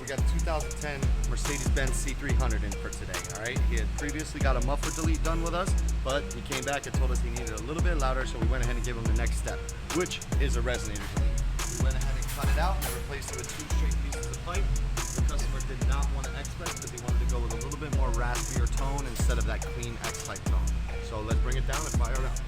we got a 2010 Mercedes-Benz C300 in for today, all right? He had previously got a muffler delete done with us, but he came back and told us he needed a little bit louder, so we went ahead and gave him the next step, which is a resonator delete. We went ahead and cut it out and replaced it with 2 straight pieces of pipe. The customer did not want to X-Pipe because he wanted to go with a little bit more raspier tone instead of that clean X-Pipe tone. So let's bring it down and fire it up.